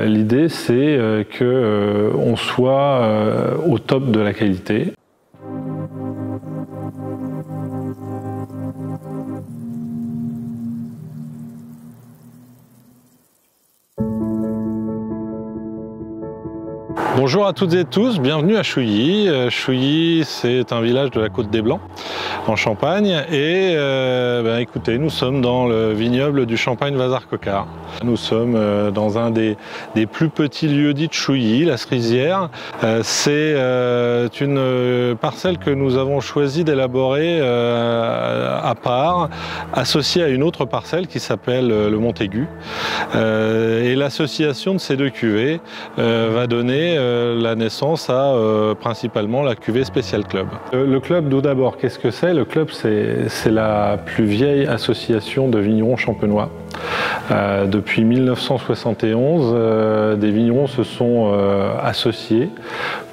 L'idée, c'est qu'on soit au top de la qualité. Bonjour à toutes et tous, bienvenue à Chouilly. Chouilly, c'est un village de la Côte des Blancs, en Champagne. Et écoutez, nous sommes dans le vignoble du Champagne Vazard-Coquard. Nous sommes dans un des plus petits lieux-dits de Chouilly, la Cerisière. C'est une parcelle que nous avons choisi d'élaborer à part, associée à une autre parcelle qui s'appelle le Montaigu. Et l'association de ces deux cuvées va donner la naissance à principalement la cuvée Special Club. Le club, tout d'abord, qu'est-ce que c'est? Le club, c'est la plus vieille association de vignerons champenois. Depuis 1971, des vignerons se sont associés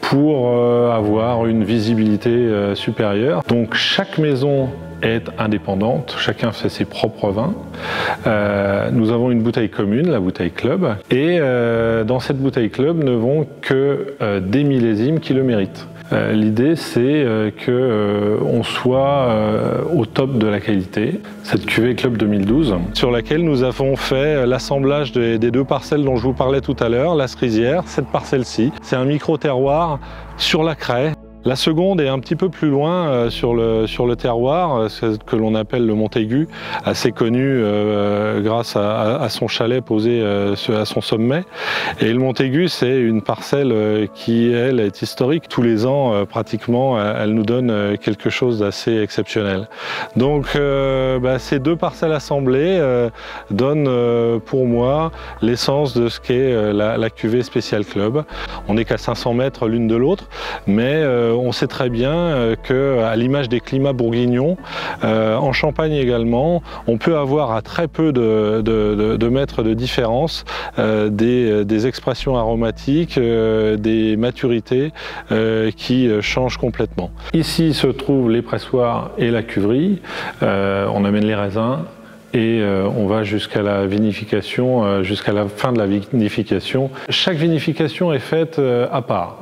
pour avoir une visibilité supérieure. Donc chaque maison est indépendante, chacun fait ses propres vins. Nous avons une bouteille commune, la bouteille club, et dans cette bouteille club ne vont que des millésimes qui le méritent. L'idée, c'est qu'on soit au top de la qualité. Cette cuvée Club 2012, sur laquelle nous avons fait l'assemblage des deux parcelles dont je vous parlais tout à l'heure, la Cerisière, cette parcelle-ci. C'est un micro-terroir sur la craie. La seconde est un petit peu plus loin sur le terroir, ce que l'on appelle le Montaigu, assez connu grâce à son chalet posé à son sommet. Et le Montaigu, c'est une parcelle qui, elle, est historique. Tous les ans, pratiquement, elle nous donne quelque chose d'assez exceptionnel. Donc, ces deux parcelles assemblées donnent pour moi l'essence de ce qu'est la cuvée Special Club. On n'est qu'à 500 mètres l'une de l'autre, mais on sait très bien qu'à l'image des climats bourguignons, en Champagne également, on peut avoir à très peu de mètres de différence des expressions aromatiques, des maturités qui changent complètement. Ici se trouvent les pressoirs et la cuverie. On amène les raisins. Et on va jusqu'à la vinification, jusqu'à la fin de la vinification. Chaque vinification est faite à part.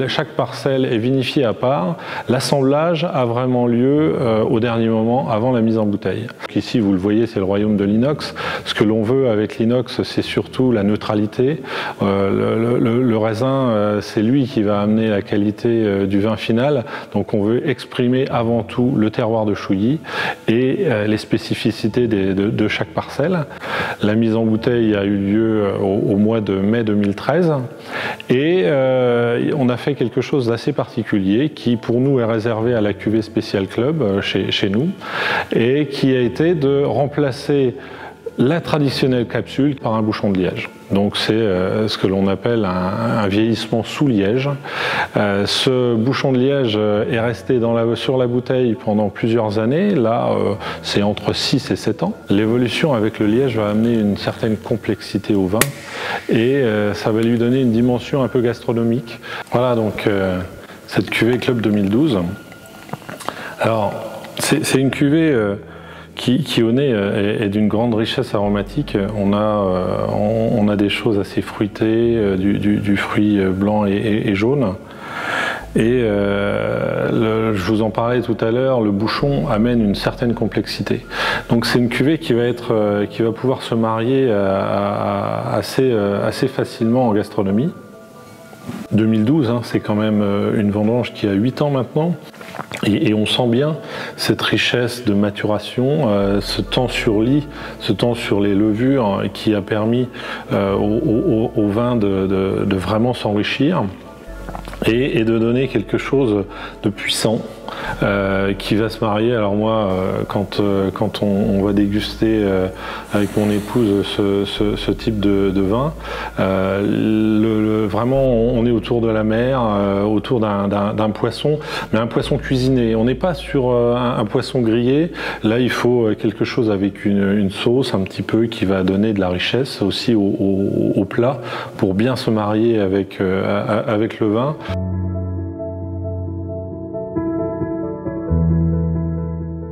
Chaque parcelle est vinifiée à part. L'assemblage a vraiment lieu au dernier moment, avant la mise en bouteille. Ici, vous le voyez, c'est le royaume de l'inox. Ce que l'on veut avec l'inox, c'est surtout la neutralité. Le raisin, c'est lui qui va amener la qualité du vin final. Donc on veut exprimer avant tout le terroir de Chouilly et les spécificités de chaque parcelle. La mise en bouteille a eu lieu au mois de mai 2013 et on a fait quelque chose d'assez particulier qui pour nous est réservé à la cuvée Special Club chez nous et qui a été de remplacer la traditionnelle capsule par un bouchon de liège. Donc c'est ce que l'on appelle un vieillissement sous liège. Ce bouchon de liège est resté sur la bouteille pendant plusieurs années. Là, c'est entre 6 et 7 ans. L'évolution avec le liège va amener une certaine complexité au vin et ça va lui donner une dimension un peu gastronomique. Voilà donc cette cuvée Club 2012. Alors c'est une cuvée qui au nez est d'une grande richesse aromatique. On a des choses assez fruitées, du fruit blanc et jaune. Et je vous en parlais tout à l'heure, le bouchon amène une certaine complexité. Donc c'est une cuvée qui va pouvoir se marier assez facilement en gastronomie. 2012, c'est quand même une vendange qui a 8 ans maintenant. Et on sent bien cette richesse de maturation, ce temps sur lit, ce temps sur les levures qui a permis au vin de vraiment s'enrichir et de donner quelque chose de puissant. Qui va se marier. Alors moi, quand on va déguster avec mon épouse ce type de vin, vraiment on est autour de la mer, autour d'un poisson, mais un poisson cuisiné. On n'est pas sur un poisson grillé. Là, il faut quelque chose avec une sauce un petit peu qui va donner de la richesse aussi au plat pour bien se marier avec le vin.